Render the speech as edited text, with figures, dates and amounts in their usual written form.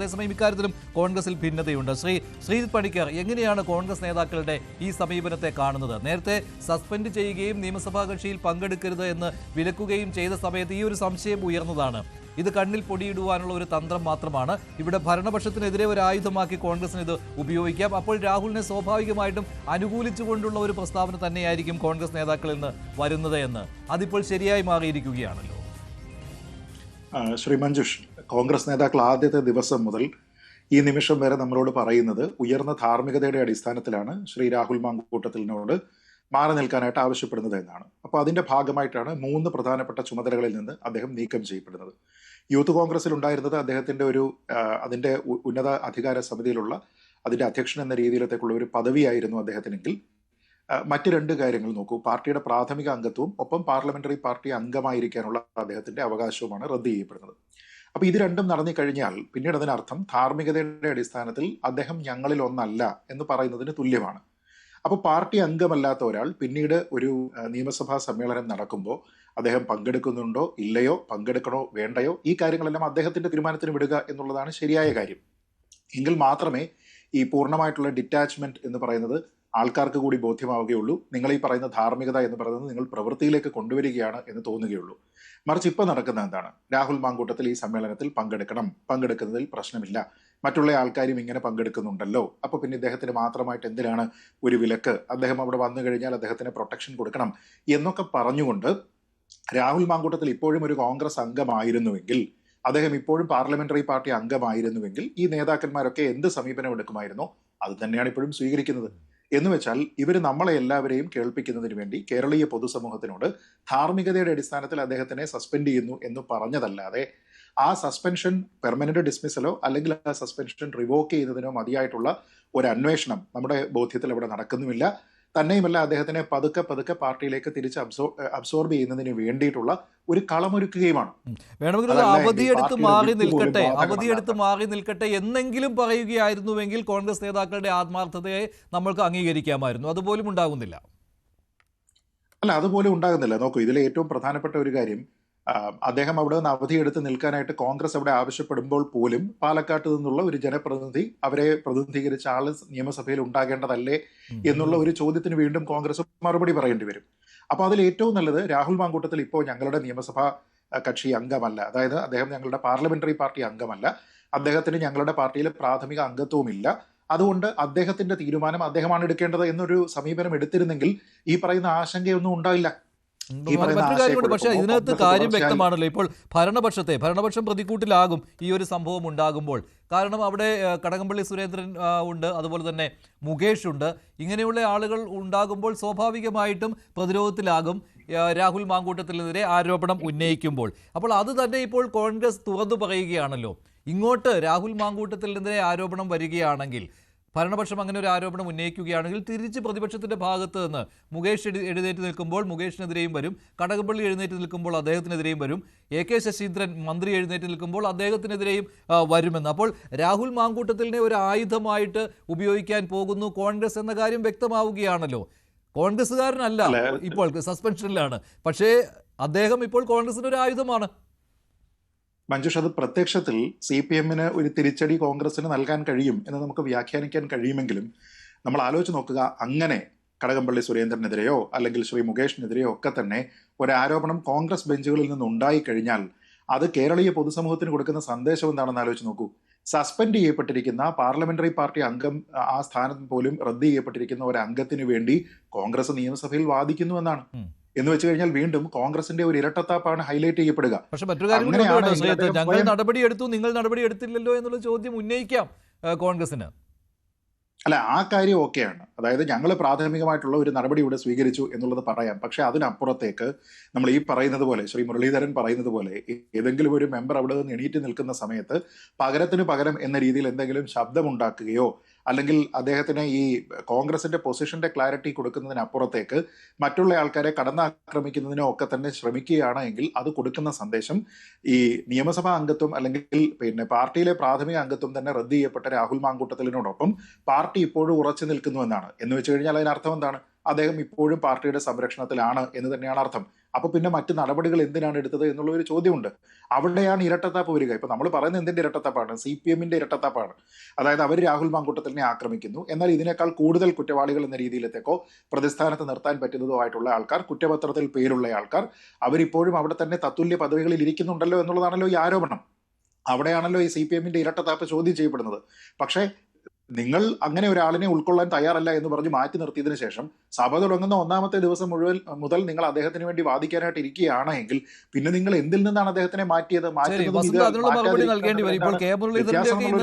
അതേസമയം ഇക്കാര്യത്തിലും കോൺഗ്രസിൽ ഭിന്നതയുണ്ട്. ശ്രീജിത്ത് പണിക്കർ, എങ്ങനെയാണ് കോൺഗ്രസ് നേതാക്കളുടെ ഈ സമീപനത്തെ കാണുന്നത്? നേരത്തെ സസ്പെൻഡ് ചെയ്യുകയും നിയമസഭാ കക്ഷിയിൽ പങ്കെടുക്കരുത് എന്ന് വിലക്കുകയും ചെയ്ത സമയത്ത് ഈ ഒരു സംശയം ഉയർന്നതാണ്. ഇത് കണ്ണിൽ പൊടിയിടുവാനുള്ള ഒരു തന്ത്രം മാത്രമാണ്. ഇവിടെ ഭരണപക്ഷത്തിനെതിരെ ഒരു ആയുധമാക്കി കോൺഗ്രസിന് ഇത് ഉപയോഗിക്കാം. അപ്പോൾ രാഹുലിനെ സ്വാഭാവികമായിട്ടും അനുകൂലിച്ചുകൊണ്ടുള്ള ഒരു പ്രസ്താവന തന്നെയായിരിക്കും കോൺഗ്രസ് നേതാക്കളിൽ നിന്ന് വരുന്നത് എന്ന് അതിപ്പോൾ ശരിയായി മാറിയിരിക്കുകയാണല്ലോ. ശ്രീ മഞ്ജുഷ്, കോൺഗ്രസ് നേതാക്കൾ ആദ്യത്തെ ദിവസം മുതൽ ഈ നിമിഷം വരെ നമ്മളോട് പറയുന്നത് ഉയർന്ന ധാർമ്മികതയുടെ അടിസ്ഥാനത്തിലാണ് ശ്രീ രാഹുൽ മാങ്കൂട്ടത്തിലിനോട് മാറി നിൽക്കാനായിട്ട് ആവശ്യപ്പെടുന്നത് എന്നാണ്. അപ്പോൾ അതിന്റെ ഭാഗമായിട്ടാണ് 3 പ്രധാനപ്പെട്ട ചുമതലകളിൽ നിന്ന് അദ്ദേഹം നീക്കം ചെയ്യപ്പെടുന്നത്. യൂത്ത് കോൺഗ്രസിൽ ഉണ്ടായിരുന്നത് അദ്ദേഹത്തിന്റെ അതിന്റെ ഉന്നത അധികാര സമിതിയിലുള്ള അതിന്റെ അധ്യക്ഷൻ എന്ന രീതിയിലത്തേക്കുള്ള ഒരു പദവിയായിരുന്നു അദ്ദേഹത്തിനെങ്കിൽ മറ്റ് 2 കാര്യങ്ങൾ നോക്കൂ. പാർട്ടിയുടെ പ്രാഥമിക അംഗത്വവും ഒപ്പം പാർലമെന്ററി പാർട്ടി അംഗമായിരിക്കാനുള്ള അദ്ദേഹത്തിന്റെ അവകാശവുമാണ് റദ്ദ് ചെയ്യപ്പെടുന്നത്. അപ്പൊ ഇത് രണ്ടും നടന്നു കഴിഞ്ഞാൽ പിന്നീട് അതിനർത്ഥം ധാർമ്മികതയുടെ അടിസ്ഥാനത്തിൽ അദ്ദേഹം ഞങ്ങളിൽ ഒന്നല്ല എന്ന് പറയുന്നതിന് തുല്യമാണ്. അപ്പൊ പാർട്ടി അംഗമല്ലാത്ത ഒരാൾ പിന്നീട് ഒരു നിയമസഭാ സമ്മേളനം നടക്കുമ്പോൾ അദ്ദേഹം പങ്കെടുക്കുന്നുണ്ടോ ഇല്ലയോ, പങ്കെടുക്കണോ വേണ്ടയോ, ഈ കാര്യങ്ങളെല്ലാം അദ്ദേഹത്തിന്റെ തീരുമാനത്തിന് വിടുക എന്നുള്ളതാണ് ശരിയായ കാര്യം. എങ്കിൽ മാത്രമേ ഈ പൂർണ്ണമായിട്ടുള്ള ഡിറ്റാച്ച്മെന്റ് എന്ന് പറയുന്നത് ആൾക്കാർക്ക് കൂടി ബോധ്യമാവുകയുള്ളൂ. നിങ്ങൾ ഈ പറയുന്ന ധാർമ്മികത എന്ന് പറയുന്നത് നിങ്ങൾ പ്രവൃത്തിയിലേക്ക് കൊണ്ടുവരികയാണ് എന്ന് തോന്നുകയുള്ളൂ. മറിച്ച് ഇപ്പൊ നടക്കുന്ന എന്താണ്? രാഹുൽ മാങ്കൂട്ടത്തിൽ ഈ സമ്മേളനത്തിൽ പങ്കെടുക്കുന്നതിൽ പ്രശ്നമില്ല, മറ്റുള്ള ആൾക്കാരും ഇങ്ങനെ പങ്കെടുക്കുന്നുണ്ടല്ലോ, അപ്പൊ പിന്നെ ഇദ്ദേഹത്തിന് മാത്രമായിട്ട് എന്തിനാണ് ഒരു വിലക്ക്? അദ്ദേഹം അവിടെ വന്നു കഴിഞ്ഞാൽ അദ്ദേഹത്തിന് പ്രൊട്ടക്ഷൻ കൊടുക്കണം എന്നൊക്കെ പറഞ്ഞുകൊണ്ട് രാഹുൽ മാങ്കൂട്ടത്തിൽ ഇപ്പോഴും ഒരു കോൺഗ്രസ് അംഗമായിരുന്നുവെങ്കിൽ, അദ്ദേഹം ഇപ്പോഴും പാർലമെന്ററി പാർട്ടി അംഗമായിരുന്നുവെങ്കിൽ ഈ നേതാക്കന്മാരൊക്കെ എന്ത് സമീപനം എടുക്കുമായിരുന്നോ അത് തന്നെയാണ് ഇപ്പോഴും സ്വീകരിക്കുന്നത്. എന്ന് വെച്ചാൽ ഇവർ നമ്മളെ എല്ലാവരെയും കേൾപ്പിക്കുന്നതിന് വേണ്ടി കേരളീയ പൊതുസമൂഹത്തിനോട് ധാർമ്മികതയുടെ അടിസ്ഥാനത്തിൽ അദ്ദേഹത്തിനെ സസ്പെൻഡ് ചെയ്യുന്നു എന്ന് പറഞ്ഞതല്ലാതെ ആ സസ്പെൻഷൻ പെർമനന്റ് ഡിസ്മിസലോ അല്ലെങ്കിൽ ആ സസ്പെൻഷൻ റിവോക്ക് ചെയ്യുന്നതിനോ മതിയായിട്ടുള്ള ഒരു അന്വേഷണം നമ്മുടെ ബോധ്യത്തിൽ അവിടെ നടക്കുന്നുമില്ല. തന്നെയുമല്ല, അദ്ദേഹത്തിനെ പതുക്കെ പാർട്ടിയിലേക്ക് തിരിച്ച് അബ്സോർബ് ചെയ്യുന്നതിന് വേണ്ടിയിട്ടുള്ള ഒരു കളമൊരുക്കുകയുമാണ്. വേണമെങ്കിൽ അവധിയെടുത്ത് മാറി നിൽക്കട്ടെ എന്നെങ്കിലും പറയുകയായിരുന്നുവെങ്കിൽ കോൺഗ്രസ് നേതാക്കളുടെ ആത്മാർത്ഥതയെ നമ്മൾക്ക് അംഗീകരിക്കാമായിരുന്നു. അതുപോലും ഉണ്ടാകുന്നില്ല. അതുപോലും ഉണ്ടാകുന്നില്ല. നോക്കൂ, ഇതിലെ ഏറ്റവും പ്രധാനപ്പെട്ട ഒരു കാര്യം, അദ്ദേഹം അവിടെ നിന്ന് അവധിയെടുത്ത് നിൽക്കാനായിട്ട് കോൺഗ്രസ് അവിടെ ആവശ്യപ്പെടുമ്പോൾ പോലും പാലക്കാട്ട് നിന്നുള്ള ഒരു ജനപ്രതിനിധി, അവരെ പ്രതിനിധീകരിച്ച ആള് നിയമസഭയിൽ ഉണ്ടാകേണ്ടതല്ലേ എന്നുള്ള ഒരു ചോദ്യത്തിന് വീണ്ടും കോൺഗ്രസ് മറുപടി പറയേണ്ടി വരും. അപ്പൊ അതിൽ ഏറ്റവും നല്ലത് രാഹുൽ മാങ്കൂട്ടത്തിൽ ഇപ്പോൾ ഞങ്ങളുടെ നിയമസഭാ കക്ഷി അംഗമല്ല, അതായത് അദ്ദേഹം ഞങ്ങളുടെ പാർലമെന്ററി പാർട്ടി അംഗമല്ല, അദ്ദേഹത്തിന് ഞങ്ങളുടെ പാർട്ടിയിലെ പ്രാഥമിക അംഗത്വമില്ല, അതുകൊണ്ട് അദ്ദേഹത്തിന്റെ തീരുമാനം അദ്ദേഹമാണ് എടുക്കേണ്ടത് എന്നൊരു സമീപനം എടുത്തിരുന്നെങ്കിൽ ഈ പറയുന്ന ആശങ്കയൊന്നും ഉണ്ടായില്ല. മറ്റൊരു കാര്യമുണ്ട്. പക്ഷേ ഇതിനകത്ത് കാര്യം വ്യക്തമാണല്ലോ. ഇപ്പോൾ ഭരണപക്ഷം പ്രതിക്കൂട്ടിലാകും ഈ ഒരു സംഭവം ഉണ്ടാകുമ്പോൾ. കാരണം അവിടെ കടകംപള്ളി സുരേന്ദ്രൻ ഉണ്ട്, അതുപോലെ തന്നെ മുകേഷ് ഉണ്ട്. ഇങ്ങനെയുള്ള ആളുകൾ ഉണ്ടാകുമ്പോൾ സ്വാഭാവികമായിട്ടും പ്രതിരോധത്തിലാകും രാഹുൽ മാങ്കൂട്ടത്തിനെതിരെ ആരോപണം ഉന്നയിക്കുമ്പോൾ. അപ്പോൾ അത് തന്നെ ഇപ്പോൾ കോൺഗ്രസ് തുറന്നു പറയുകയാണല്ലോ. ഇങ്ങോട്ട് രാഹുൽ മാങ്കൂട്ടത്തിനെതിരെ ആരോപണം വരികയാണെങ്കിൽ, ഭരണപക്ഷം അങ്ങനെ ഒരു ആരോപണം ഉന്നയിക്കുകയാണെങ്കിൽ തിരിച്ച് പ്രതിപക്ഷത്തിന്റെ ഭാഗത്ത് നിന്ന് മുകേഷ് എഴുന്നേറ്റ് നിൽക്കുമ്പോൾ മുകേഷിനെതിരെയും വരും, കടകംപള്ളി എഴുന്നേറ്റ് നിൽക്കുമ്പോൾ അദ്ദേഹത്തിനെതിരെയും വരും, AK ശശീന്ദ്രൻ മന്ത്രി എഴുന്നേറ്റ് നിൽക്കുമ്പോൾ അദ്ദേഹത്തിനെതിരെയും വരുമെന്ന്. അപ്പോൾ രാഹുൽ മാങ്കൂട്ടത്തിലിനെ ഒരു ആയുധമായിട്ട് ഉപയോഗിക്കാൻ പോകുന്നു കോൺഗ്രസ് എന്ന കാര്യം വ്യക്തമാവുകയാണല്ലോ. കോൺഗ്രസ്സുകാരനല്ല, ഇപ്പോൾ സസ്പെൻഷനിലാണ്, പക്ഷേ അദ്ദേഹം ഇപ്പോൾ കോൺഗ്രസിന് ഒരു ആയുധമാണ്. മഞ്ജുഷ്, അത് പ്രത്യക്ഷത്തിൽ CPM-ന് ഒരു തിരിച്ചടി കോൺഗ്രസിന് നൽകാൻ കഴിയും എന്ന് നമുക്ക് വ്യാഖ്യാനിക്കാൻ കഴിയുമെങ്കിലും നമ്മൾ ആലോചിച്ച് നോക്കുക, അങ്ങനെ കടകംപള്ളി സുരേന്ദ്രനെതിരെയോ അല്ലെങ്കിൽ ശ്രീ മുകേഷിനെതിരെയോ ഒക്കെ തന്നെ ഒരു ആരോപണം കോൺഗ്രസ് ബെഞ്ചുകളിൽ നിന്ന് ഉണ്ടായി കഴിഞ്ഞാൽ അത് കേരളീയ പൊതുസമൂഹത്തിന് കൊടുക്കുന്ന സന്ദേശം എന്താണെന്ന് ആലോചിച്ച് നോക്കൂ. സസ്പെൻഡ് ചെയ്യപ്പെട്ടിരിക്കുന്ന പാർലമെന്ററി പാർട്ടി അംഗം, ആ സ്ഥാനം പോലും റദ്ദ് ചെയ്യപ്പെട്ടിരിക്കുന്ന ഒരു അംഗത്തിന് വേണ്ടി കോൺഗ്രസ് നിയമസഭയിൽ വാദിക്കുന്നു എന്നാണ്. എന്ന് വെച്ച് കഴിഞ്ഞാൽ വീണ്ടും കോൺഗ്രസിന്റെ ഒരു ഇരട്ടത്താപ്പാണ് ഹൈലൈറ്റ് ചെയ്യപ്പെടുക. പക്ഷെ മറ്റൊരു കാര്യം, ഞങ്ങൾ നടപടിയെടുത്തു, നിങ്ങൾ നടപടി എടുത്തില്ലല്ലോ എന്നുള്ള ചോദ്യം ഉന്നയിക്കാം കോൺഗ്രസിന്. ആ കാര്യം ഓക്കെയാണ്. അതായത് ഞങ്ങൾ പ്രാഥമികമായിട്ടുള്ള ഒരു നടപടി ഇവിടെ സ്വീകരിച്ചു എന്നുള്ളത് പറയാം. പക്ഷെ അതിനപ്പുറത്തേക്ക് നമ്മൾ ഈ പറയുന്നത് പോലെ, ശ്രീ മുരളീധരൻ പറയുന്നത് പോലെ, ഏതെങ്കിലും ഒരു മെമ്പർ അവിടെ നിന്ന് എണീറ്റ് നിൽക്കുന്ന സമയത്ത് പകരത്തിന് പകരം എന്ന രീതിയിൽ എന്തെങ്കിലും ശബ്ദമുണ്ടാക്കുകയോ അല്ലെങ്കിൽ അദ്ദേഹത്തിന് ഈ കോൺഗ്രസിന്റെ പൊസിഷന്റെ ക്ലാരിറ്റി കൊടുക്കുന്നതിനപ്പുറത്തേക്ക് മറ്റുള്ള ആൾക്കാരെ കടന്നാക്രമിക്കുന്നതിനോ ഒക്കെ തന്നെ ശ്രമിക്കുകയാണ് എങ്കിൽ അത് കൊടുക്കുന്ന സന്ദേശം ഈ നിയമസഭാ അംഗത്വം അല്ലെങ്കിൽ പാർട്ടിയിലെ പ്രാഥമിക അംഗത്വം തന്നെ റദ്ദ് ചെയ്യപ്പെട്ട രാഹുൽ മാങ്കൂട്ടത്തിലിനോടൊപ്പം പാർട്ടി ഇപ്പോഴും ഉറച്ചു നിൽക്കുന്നു എന്നാണ്. എന്ന് വെച്ച് കഴിഞ്ഞാൽ അതിനർത്ഥം എന്താണ്? അദ്ദേഹം ഇപ്പോഴും പാർട്ടിയുടെ സംരക്ഷണത്തിലാണ് എന്ന് തന്നെയാണ് അർത്ഥം. അപ്പൊ പിന്നെ മറ്റു നടപടികൾ എന്തിനാണ് എടുത്തത് എന്നുള്ള ഒരു ചോദ്യമുണ്ട്. അവിടെയാണ് ഇരട്ടത്താപ്പ് വരിക. ഇപ്പൊ നമ്മൾ പറയുന്നത് എന്തിന്റെ ഇരട്ടത്താപ്പാണ്? CPM ഇരട്ടത്താപ്പാണ്. അതായത് അവർ രാഹുൽ മാങ്കൂട്ടത്തിലിനെ ആക്രമിക്കുന്നു, എന്നാൽ ഇതിനേക്കാൾ കൂടുതൽ കുറ്റവാളികൾ എന്ന രീതിയിലത്തേക്കോ പ്രതിസ്ഥാനത്ത് നിർത്താൻ പറ്റുന്നതോ ആയിട്ടുള്ള ആൾക്കാർ, കുറ്റപത്രത്തിൽ പേരുള്ള ആൾക്കാർ, അവരിപ്പോഴും അവിടെ തന്നെ തത്തുല്യ പദവികളിൽ ഇരിക്കുന്നുണ്ടല്ലോ എന്നുള്ളതാണല്ലോ ഈ ആരോപണം. അവിടെയാണല്ലോ ഈ CPM ഇരട്ടത്താപ്പ് ചോദ്യം ചെയ്യപ്പെടുന്നത്. പക്ഷേ നിങ്ങൾ അങ്ങനെ ഒരാളിനെ ഉൾക്കൊള്ളാൻ തയ്യാറല്ല എന്ന് പറഞ്ഞ് മാറ്റി നിർത്തിയതിനു ശേഷം സഭ തുടങ്ങുന്ന ഒന്നാമത്തെ ദിവസം മുതൽ നിങ്ങൾ അദ്ദേഹത്തിന് വേണ്ടി വാദിക്കാനായിട്ട് ഇരിക്കുകയാണ് എങ്കിൽ പിന്നെ നിങ്ങൾ എന്തിൽ നിന്നാണ് അദ്ദേഹത്തിനെ മാറ്റിയത്? ശരി, വസന്ത് അതിനുള്ള മറുപടി നൽകേണ്ടി വരും. ഇപ്പോൾ കെ മുരളീധരന്റെ